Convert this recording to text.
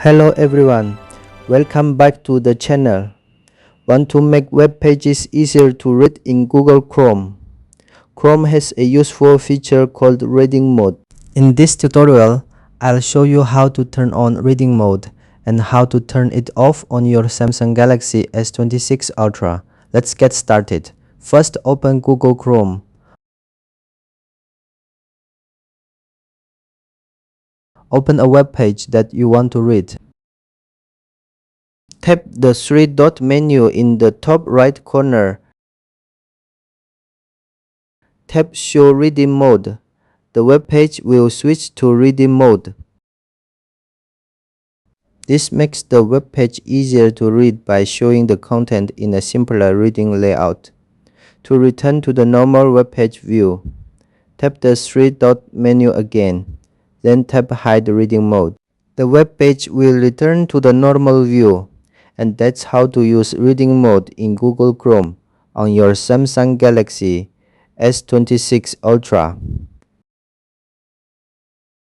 Hello everyone, welcome back to the channel. Want to make web pages easier to read in Google Chrome? Chrome has a useful feature called reading mode. In this tutorial, I'll show you how to turn on reading mode and how to turn it off on your Samsung Galaxy S26 Ultra. Let's get started. First, open Google Chrome. Open a web page that you want to read. Tap the three-dot menu in the top right corner. Tap Show Reading Mode. The web page will switch to reading mode. This makes the web page easier to read by showing the content in a simpler reading layout. To return to the normal web page view, tap the three-dot menu again, then tap Hide Reading Mode. The web page will return to the normal view, and that's how to use reading mode in Google Chrome on your Samsung Galaxy S26 Ultra.